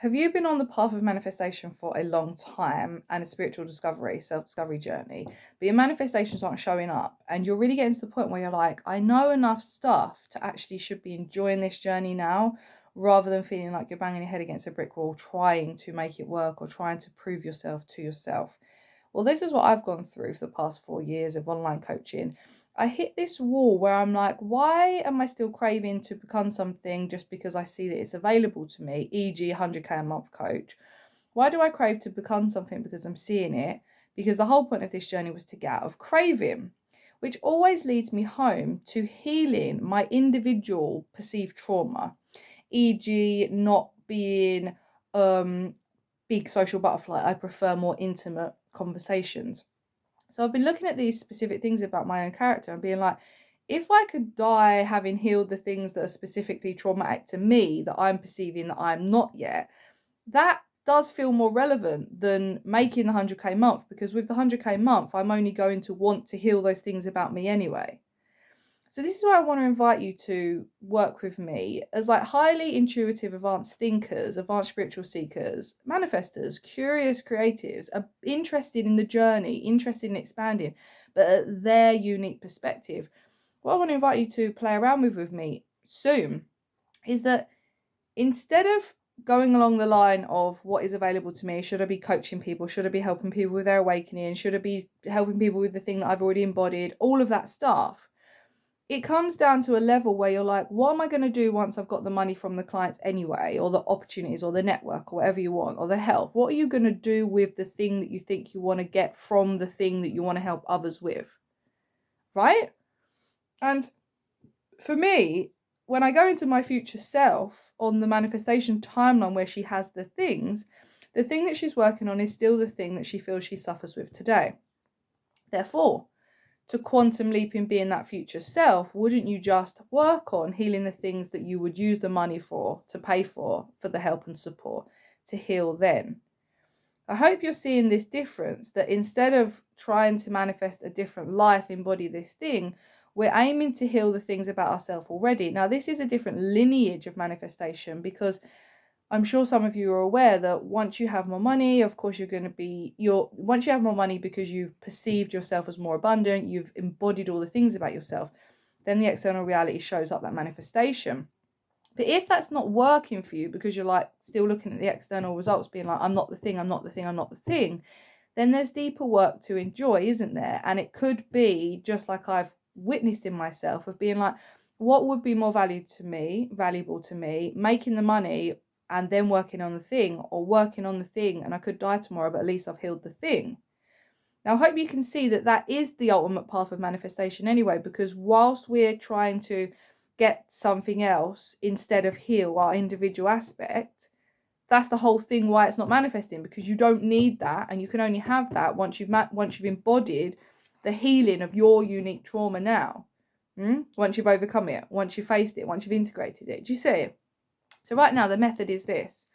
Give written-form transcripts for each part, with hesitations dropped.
Have you been on the path of manifestation for a long time and a spiritual discovery, self-discovery journey, but your manifestations aren't showing up and you're really getting to the point where you're like, I know enough stuff to actually should be enjoying this journey now, rather than feeling like you're banging your head against a brick wall trying to make it work or trying to prove yourself to yourself? Well, this is what I've gone through for the past 4 years of online coaching. I hit this wall where I'm like, why am I still craving to become something just because I see that it's available to me, e.g., 100K a month coach? Why do I crave to become something because I'm seeing it? Because the whole point of this journey was to get out of craving, which always leads me home to healing my individual perceived trauma, e.g., not being big social butterfly. I prefer more intimate conversations. So I've been looking at these specific things about my own character and being like, if I could die having healed the things that are specifically traumatic to me that I'm perceiving that I'm not yet, that does feel more relevant than making the 100K month, because with the 100K month, I'm only going to want to heal those things about me anyway. So this is where I want to invite you to work with me as like highly intuitive, advanced thinkers, advanced spiritual seekers, manifestors, curious creatives, are interested in the journey, interested in expanding, but at their unique perspective. What I want to invite you to play around with me soon is that instead of going along the line of what is available to me, should I be coaching people? Should I be helping people with their awakening? Should I be helping people with the thing that I've already embodied? All of that stuff, it comes down to a level where you're like, what am I going to do once I've got the money from the clients anyway, or the opportunities, or the network, or whatever you want, or the health? What are you going to do with the thing that you think you want to get from the thing that you want to help others with? Right? And for me, when I go into my future self on the manifestation timeline where she has the thing that she's working on is still the thing that she feels she suffers with today. Therefore, to quantum leap in being that future self, wouldn't you just work on healing the things that you would use the money for, to pay for the help and support, to heal then? I hope you're seeing this difference, that instead of trying to manifest a different life, embody this thing, we're aiming to heal the things about ourselves already. Now, this is a different lineage of manifestation, because I'm sure some of you are aware that once you have more money, of course, once you have more money because you've perceived yourself as more abundant, you've embodied all the things about yourself, then the external reality shows up, that manifestation. But if that's not working for you because you're like still looking at the external results, being like, I'm not the thing, I'm not the thing, I'm not the thing, then there's deeper work to enjoy, isn't there? And it could be just like I've witnessed in myself, of being like, what would be more valuable to me, making the money and then working on the thing, or working on the thing and I could die tomorrow, but at least I've healed the thing. Now, I hope you can see that that is the ultimate path of manifestation anyway, because whilst we're trying to get something else instead of heal our individual aspect, that's the whole thing why it's not manifesting, because you don't need that, and you can only have that once you've embodied the healing of your unique trauma now. Once you've overcome it, once you've faced it, once you've integrated it. Do you see? So right now the method is this.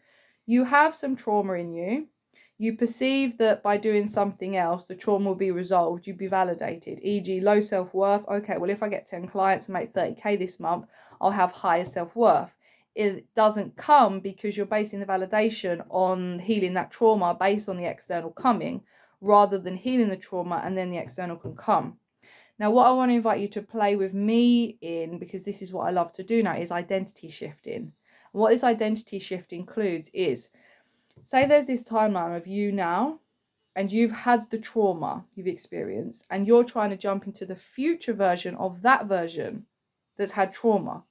You have some trauma in you. You perceive that by doing something else, the trauma will be resolved. You'd be validated, e.g. low self-worth. Okay, well, if I get 10 clients and make 30K this month, I'll have higher self-worth. It doesn't come because you're basing the validation on healing that trauma based on the external coming, rather than healing the trauma and then the external can come. Now, what I want to invite you to play with me in, because this is what I love to do now, is identity shifting. And what this identity shift includes is, say there's this timeline of you now, and you've had the trauma you've experienced, and you're trying to jump into the future version of that version that's had trauma.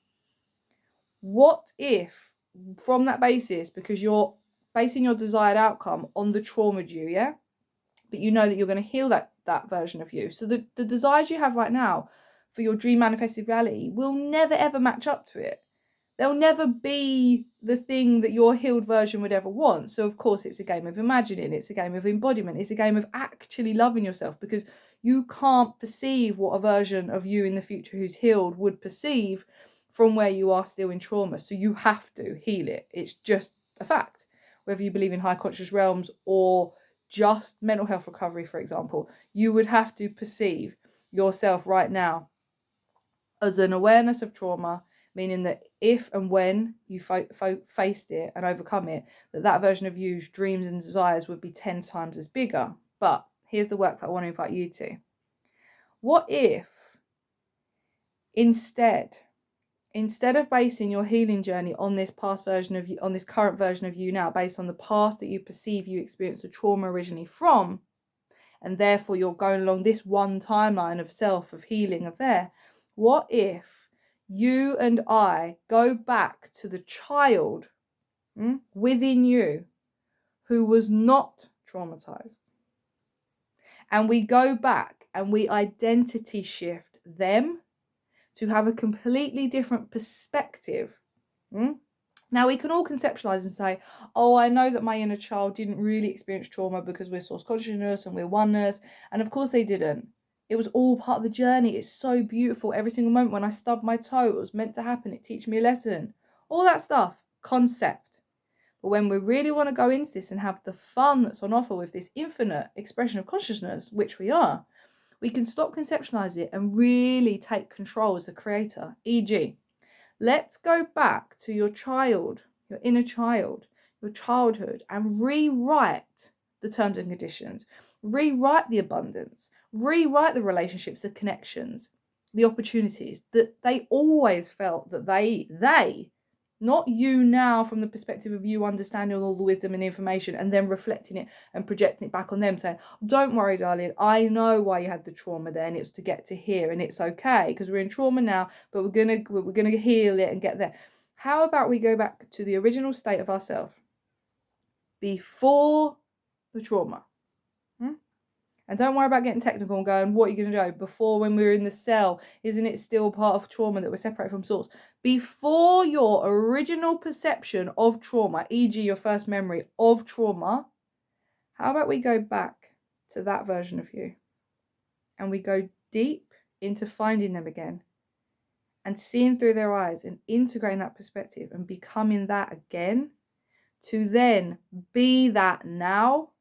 What if, from that basis, because you're basing your desired outcome on the trauma due, yeah? But you know that you're going to heal that version of you. So the desires you have right now for your dream manifested reality will never ever match up to it. They'll never be the thing that your healed version would ever want. So of course it's a game of imagining, it's a game of embodiment, it's a game of actually loving yourself, because you can't perceive what a version of you in the future who's healed would perceive from where you are still in trauma. So you have to heal it. It's just a fact. Whether you believe in high conscious realms or just mental health recovery, for example, you would have to perceive yourself right now as an awareness of trauma, meaning that if and when you faced it and overcome it, that version of you's dreams and desires would be 10 times as bigger. But here's the work that I want to invite you to. What if instead of basing your healing journey on this past version of you, on this current version of you now, based on the past that you perceive you experienced the trauma originally from, and therefore you're going along this one timeline of self, of healing, of there, what if you and I go back to the child within you who was not traumatized, and we go back and we identity shift them to have a completely different perspective? Now, we can all conceptualize and say, oh, I know that my inner child didn't really experience trauma because we're source consciousness and we're oneness. And of course they didn't. It was all part of the journey. It's so beautiful. Every single moment when I stubbed my toe, it was meant to happen. It teach me a lesson. All that stuff, concept. But when we really want to go into this and have the fun that's on offer with this infinite expression of consciousness, which we are, we can stop conceptualizing it and really take control as the creator. E.g., let's go back to your child, your inner child, your childhood, and rewrite the terms and conditions, rewrite the abundance, rewrite the relationships, the connections, the opportunities that they always felt that they, not you now from the perspective of you understanding all the wisdom and information and then reflecting it and projecting it back on them, saying, don't worry, darling, I know why you had the trauma then. It's to get to here, and it's okay because we're in trauma now, but we're gonna heal it and get there. How about we go back to the original state of ourselves before the trauma? And don't worry about getting technical and going, what are you going to do? Before, when we were in the cell, isn't it still part of trauma that we're separated from source? Before your original perception of trauma, e.g. your first memory of trauma, how about we go back to that version of you? And we go deep into finding them again and seeing through their eyes and integrating that perspective and becoming that again, to then be that now.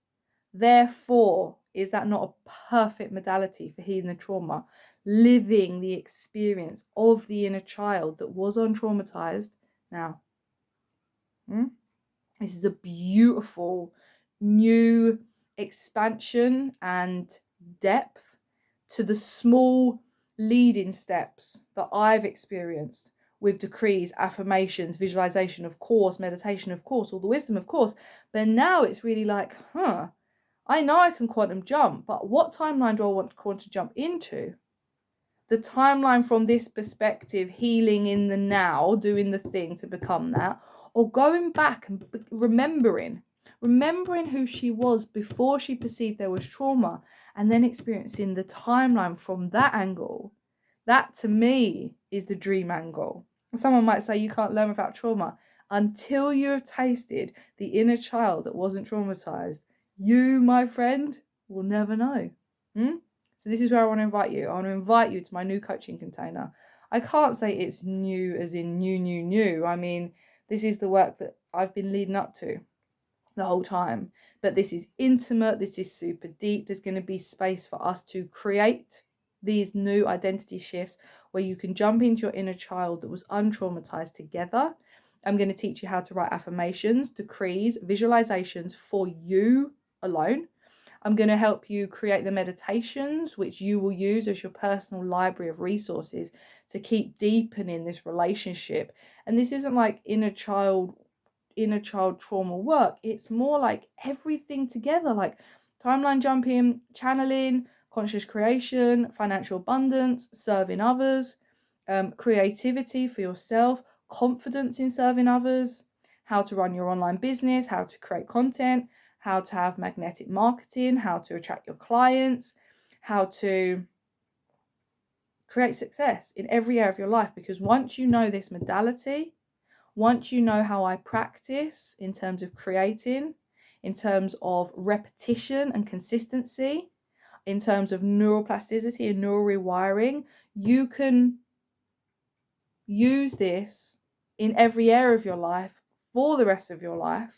Therefore, is that not a perfect modality for healing the trauma? Living the experience of the inner child that was untraumatized now. This is a beautiful new expansion and depth to the small leading steps that I've experienced with decrees, affirmations, visualization, of course, meditation, of course, all the wisdom, of course. But now it's really like, I know I can quantum jump, but what timeline do I want to quantum jump into? The timeline from this perspective, healing in the now, doing the thing to become that, or going back and remembering who she was before she perceived there was trauma, and then experiencing the timeline from that angle. That, to me, is the dream angle. Someone might say you can't learn without trauma. Until you have tasted the inner child that wasn't traumatized, you, my friend, will never know. So this is where I want to invite you. I want to invite you to my new coaching container. I can't say it's new as in new. I mean, this is the work that I've been leading up to the whole time. But this is intimate. This is super deep. There's going to be space for us to create these new identity shifts where you can jump into your inner child that was untraumatized together. I'm going to teach you how to write affirmations, decrees, visualizations for you alone. I'm going to help you create the meditations which you will use as your personal library of resources to keep deepening this relationship. And this isn't like inner child trauma work. It's more like everything together, like timeline jumping, channeling, conscious creation, financial abundance, serving others, creativity for yourself, confidence in serving others, how to run your online business, how to create content, how to have magnetic marketing, how to attract your clients, how to create success in every area of your life. Because once you know this modality, once you know how I practice in terms of creating, in terms of repetition and consistency, in terms of neuroplasticity and neural rewiring, you can use this in every area of your life for the rest of your life.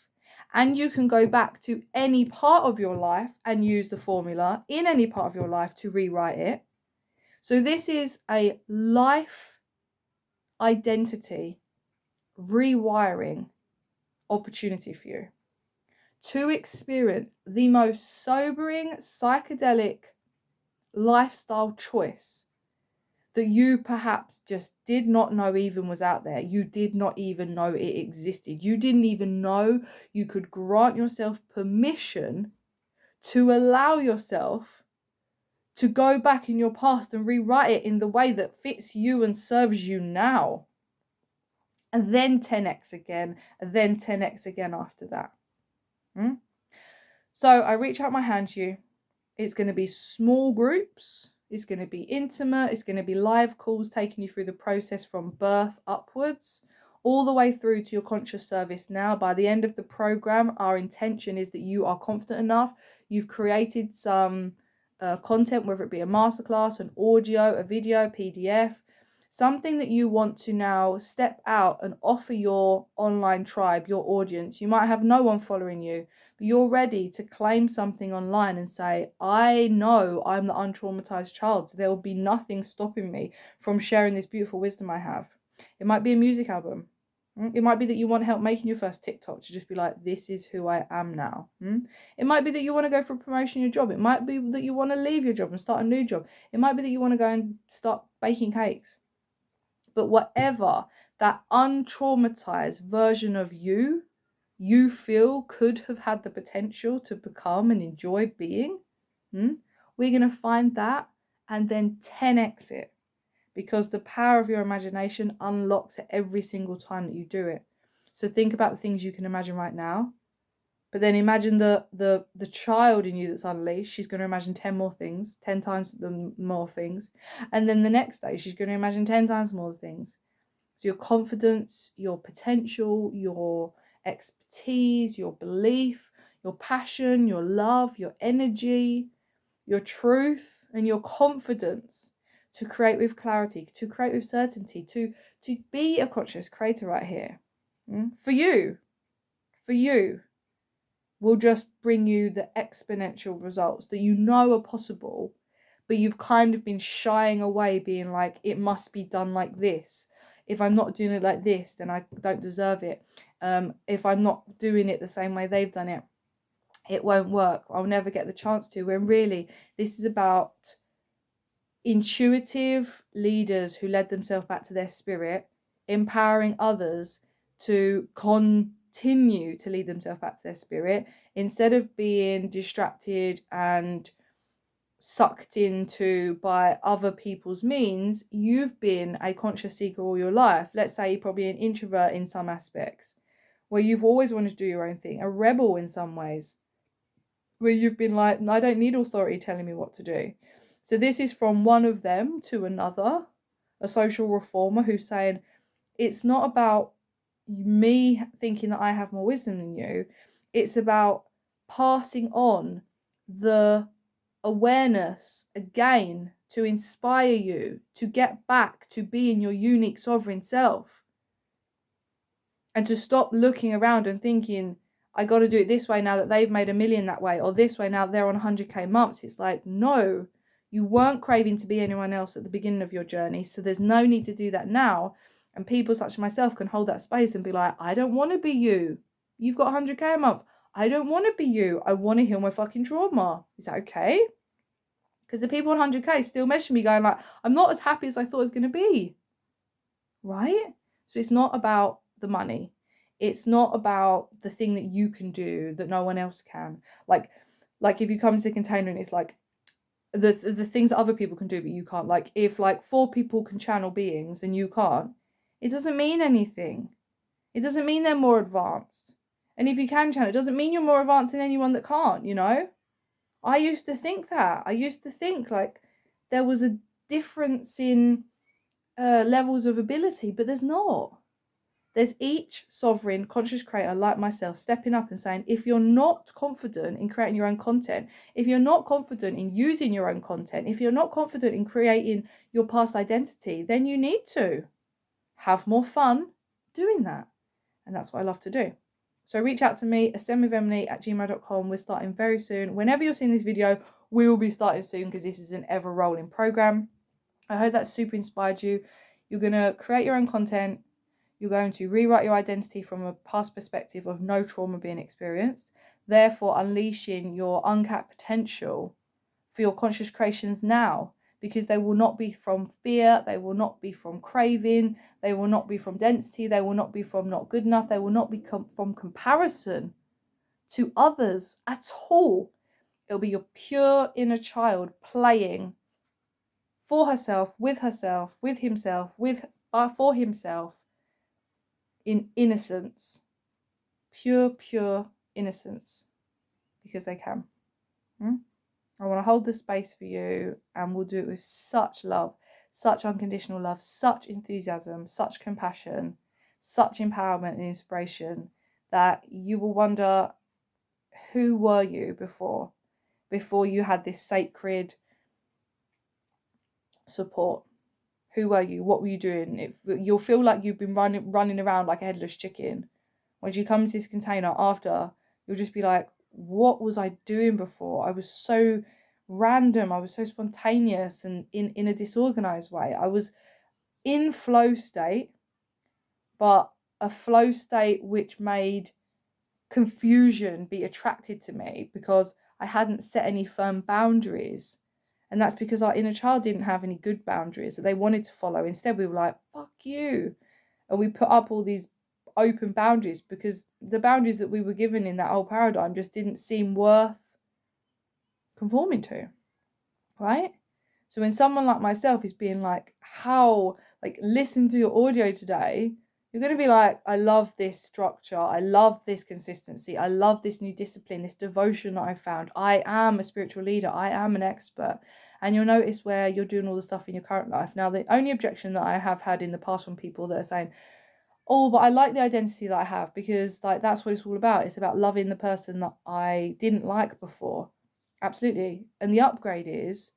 And you can go back to any part of your life and use the formula in any part of your life to rewrite it. So this is a life identity rewiring opportunity for you to experience the most sobering psychedelic lifestyle choice that you perhaps just did not know even was out there. You did not even know it existed. You didn't even know you could grant yourself permission to allow yourself to go back in your past and rewrite it in the way that fits you and serves you now. And then 10x again, and then 10x again after that. So I reach out my hand to you. It's going to be small groups. It's going to be intimate. It's going to be live calls taking you through the process from birth upwards, all the way through to your conscious service now. By the end of the program, our intention is that you are confident enough. You've created some content, whether it be a masterclass, an audio, a video, PDF, something that you want to now step out and offer your online tribe, your audience. You might have no one following you, but you're ready to claim something online and say, I know I'm the untraumatized child, so there will be nothing stopping me from sharing this beautiful wisdom I have. It might be a music album. It might be that you want help making your first TikTok to just be like, this is who I am now. It might be that you want to go for a promotion in your job. It might be that you want to leave your job and start a new job. It might be that you want to go and start baking cakes. But whatever that untraumatized version of you feel could have had the potential to become and enjoy being, we're going to find that and then 10x it. Because the power of your imagination unlocks it every single time that you do it. So think about the things you can imagine right now, but then imagine the child in you that's unleashed. She's going to imagine 10 more things, 10 times more things. And then the next day, she's going to imagine 10 times more things. So your confidence, your potential, your expertise, your belief, your passion, your love, your energy, your truth, and your confidence to create with clarity, to create with certainty, to be a conscious creator right here. For you will just bring you the exponential results that you know are possible, but you've kind of been shying away, being like, it must be done like this. If I'm not doing it like this, then I don't deserve it. If I'm not doing it the same way they've done it, it won't work. I'll never get the chance to. When really, this is about intuitive leaders who led themselves back to their spirit, empowering others to continue to lead themselves back to their spirit instead of being distracted and sucked into by other people's means. You've been a conscious seeker all your life. Let's say you're probably an introvert in some aspects, where you've always wanted to do your own thing, a rebel in some ways, where you've been like, I don't need authority telling me what to do. So this is from one of them to another, a social reformer who's saying, it's not about me thinking that I have more wisdom than you. It's about passing on the awareness again to inspire you to get back to being your unique sovereign self. And to stop looking around and thinking, I got to do it this way now that they've made $1 million that way, or this way now they're on 100k months. It's like, no, you weren't craving to be anyone else at the beginning of your journey, so there's no need to do that now. And people such as myself can hold that space and be like, I don't want to be you. You've got 100k a month. I don't want to be you. I want to heal my fucking trauma. Is that okay? Because the people on 100k still messaging me going like, I'm not as happy as I thought it was going to be. Right? So it's not about the money. It's not about the thing that you can do that no one else can. Like if you come to the container and it's like the things that other people can do but you can't. Like if like 4 people can channel beings and you can't, it doesn't mean anything. It doesn't mean they're more advanced. And if you can channel, it doesn't mean you're more advanced than anyone that can't, you know? I used to think that. I used to think like there was a difference in levels of ability, but there's not. There's each sovereign conscious creator like myself stepping up and saying, if you're not confident in creating your own content, if you're not confident in using your own content, if you're not confident in creating your past identity, then you need to have more fun doing that. And that's what I love to do. So reach out to me, ascendwithemily@gmail.com. We're starting very soon. Whenever you're seeing this video, we will be starting soon because this is an ever rolling program. I hope that super inspired you. You're going to create your own content. You're going to rewrite your identity from a past perspective of no trauma being experienced, therefore unleashing your uncapped potential for your conscious creations now, because they will not be from fear, they will not be from craving, they will not be from density, they will not be from not good enough, they will not be from comparison to others at all. It'll be your pure inner child playing for herself, with himself, for himself, in innocence, pure innocence, because they can. I want to hold the space for you, and we'll do it with such love, such unconditional love, such enthusiasm, such compassion, such empowerment and inspiration, that you will wonder, who were you before you had this sacred support? Who were you? What were you doing? You'll feel like you've been running around like a headless chicken. Once you come to this container after, you'll just be like, what was I doing before? I was so random. I was so spontaneous and in a disorganized way. I was in flow state, but a flow state which made confusion be attracted to me because I hadn't set any firm boundaries. And that's because our inner child didn't have any good boundaries that they wanted to follow. Instead, we were like, fuck you. And we put up all these open boundaries because the boundaries that we were given in that old paradigm just didn't seem worth conforming to, right? So when someone like myself is being like, listen to your audio today, you're going to be like, I love this structure. I love this consistency. I love this new discipline, this devotion that I found. I am a spiritual leader. I am an expert. And you'll notice where you're doing all the stuff in your current life. Now, the only objection that I have had in the past from people that are saying, oh, but I like the identity that I have, because that's what it's all about. It's about loving the person that I didn't like before. Absolutely. And the upgrade is,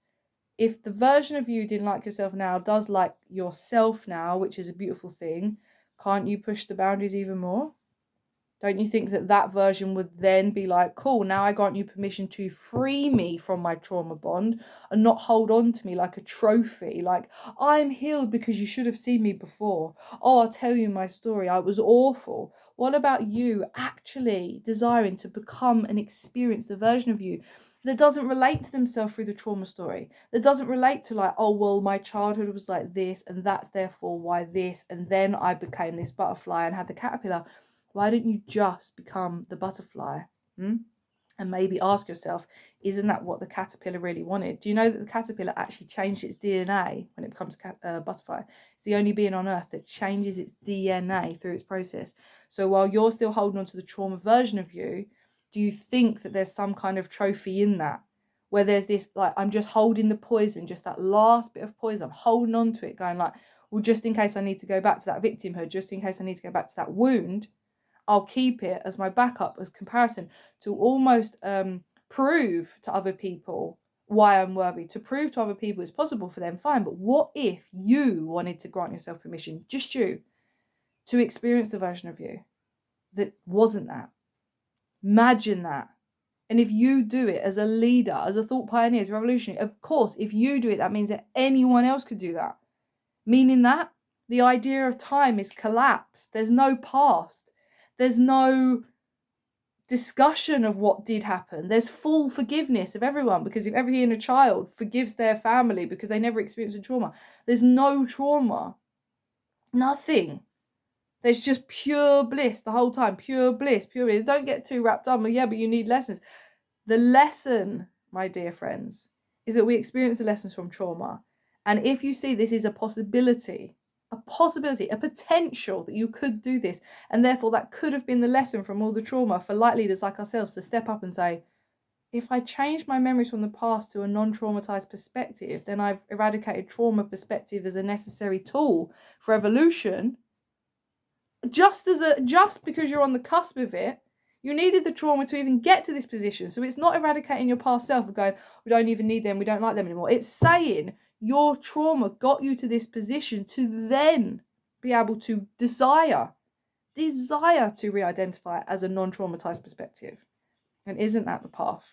if the version of you didn't like yourself now does like yourself now, which is a beautiful thing, can't you push the boundaries even more? Don't you think that version would then be like, cool, now I grant you permission to free me from my trauma bond and not hold on to me like a trophy, like, I'm healed because you should have seen me before. Oh, I'll tell you my story. I was awful. What about you actually desiring to become and experience the version of you that doesn't relate to themselves through the trauma story, that doesn't relate to like, oh, well, my childhood was like this and that's therefore why this, and then I became this butterfly and had the caterpillar. Why don't you just become the butterfly? And maybe ask yourself, isn't that what the caterpillar really wanted? Do you know that the caterpillar actually changed its DNA when it becomes a butterfly? It's the only being on earth that changes its DNA through its process. So while you're still holding on to the trauma version of you, do you think that there's some kind of trophy in that? Where there's this, like, I'm just holding the poison, just that last bit of poison, I'm holding on to it, going like, well, just in case I need to go back to that victimhood, just in case I need to go back to that wound, I'll keep it as my backup, as comparison, to almost prove to other people why I'm worthy, to prove to other people it's possible for them, fine. But what if you wanted to grant yourself permission, just you, to experience the version of you that wasn't that? Imagine that. And if you do it as a leader, as a thought pioneer, as a revolutionary, of course, if you do it, that means that anyone else could do that. Meaning that the idea of time is collapsed. There's no past. There's no discussion of what did happen. There's full forgiveness of everyone, because if every inner child forgives their family because they never experienced a trauma, there's no trauma. Nothing. There's just pure bliss the whole time. Pure bliss, pure bliss. Don't get too wrapped up. Well, yeah, but you need lessons. The lesson, my dear friends, is that we experience the lessons from trauma. And if you see this is a possibility, a potential that you could do this, and therefore that could have been the lesson from all the trauma for light leaders like ourselves to step up and say, if I change my memories from the past to a non-traumatized perspective, then I've eradicated trauma perspective as a necessary tool for evolution. Just because you're on the cusp of it, you needed the trauma to even get to this position. So it's not eradicating your past self and going, we don't even need them, we don't like them anymore. It's saying your trauma got you to this position to then be able to desire to re-identify as a non-traumatized perspective. And isn't that the path?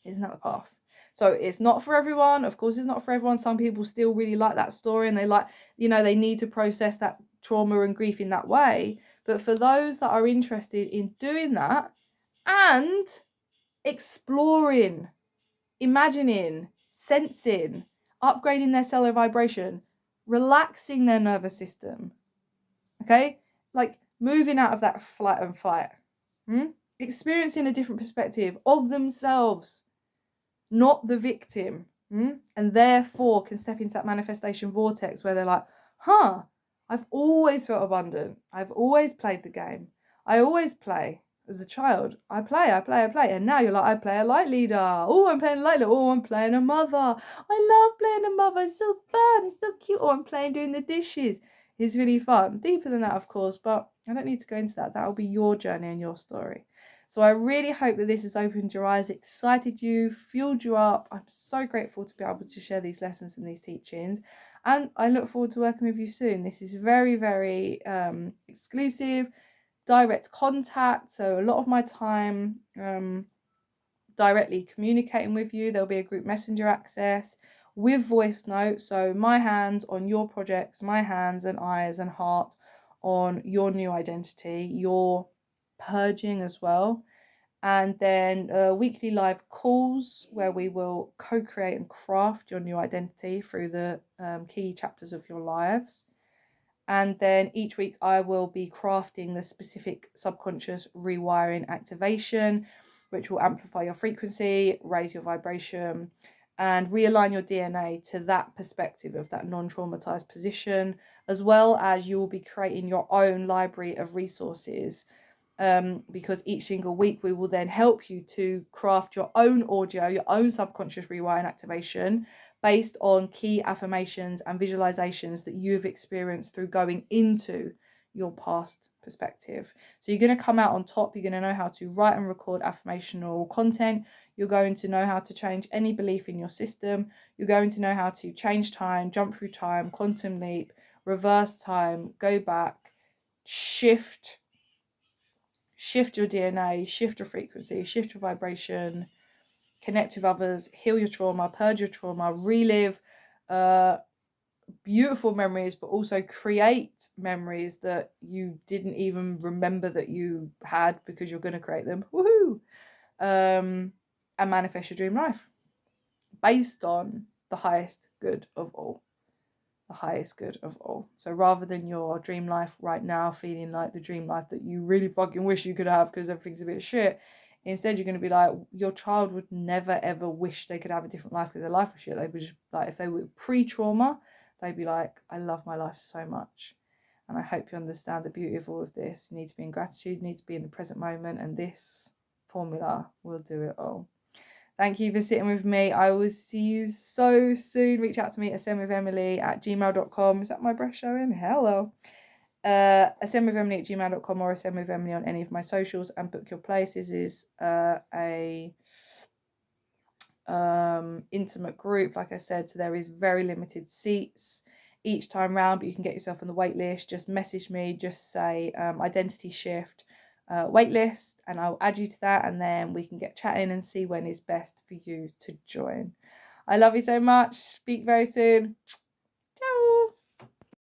Isn't that the path? So it's not for everyone. Of course, it's not for everyone. Some people still really like that story and they like, they need to process that trauma and grief in that way. But for those that are interested in doing that and exploring, imagining, sensing, upgrading their cellular vibration, relaxing their nervous system, okay? Like moving out of that flight and fight, experiencing a different perspective of themselves, not the victim, and therefore can step into that manifestation vortex where they're like, I've always felt abundant. I've always played the game. I always play. As a child, I play. And now you're like, I play a light leader. Oh, I'm playing a light leader. Oh, I'm playing a mother. I love playing a mother. It's so fun. It's so cute. Oh, I'm playing doing the dishes. It's really fun. Deeper than that, of course, but I don't need to go into that. That'll be your journey and your story. So I really hope that this has opened your eyes, excited you, fueled you up. I'm so grateful to be able to share these lessons and these teachings. And I look forward to working with you soon. This is very, very exclusive, direct contact. So a lot of my time directly communicating with you. There'll be a group messenger access with voice notes. So my hands on your projects, my hands and eyes and heart on your new identity, your purging as well. And then weekly live calls where we will co-create and craft your new identity through the key chapters of your lives. And then each week I will be crafting the specific subconscious rewiring activation, which will amplify your frequency, raise your vibration, and realign your DNA to that perspective of that non-traumatized position, as well as you will be creating your own library of resources. Because each single week we will then help you to craft your own audio, your own subconscious rewiring activation based on key affirmations and visualizations that you've experienced through going into your past perspective. So you're going to come out on top. You're going to know how to write and record affirmational content. You're going to know how to change any belief in your system. You're going to know how to change time, jump through time, quantum leap, reverse time, go back, shift your DNA, shift your frequency, shift your vibration, connect with others, heal your trauma, purge your trauma, relive beautiful memories, but also create memories that you didn't even remember that you had because you're going to create them. Woohoo! And manifest your dream life based on the highest good of all. The highest good of all. So rather than your dream life right now feeling like the dream life that you really fucking wish you could have because everything's a bit of shit, instead you're going to be like, your child would never ever wish they could have a different life because their life was shit. They would just, like, if they were pre-trauma, they'd be like, I love my life so much. And I hope you understand the beauty of all of this. You need to be in gratitude, you need to be in the present moment, and this formula will do it all. Thank you for sitting with me. I will see you so soon. Reach out to me at ascendwithemily@gmail.com. Is that my breath showing? Hello. Ascendwithemily@gmail.com or ascendwithemily on any of my socials, and book your places is a intimate group, like I said, so there is very limited seats each time round, but you can get yourself on the wait list. Just message me, just say identity shift wait list, and I'll add you to that, and then we can get chatting and see when is best for you to join. I love you so much. Speak very soon.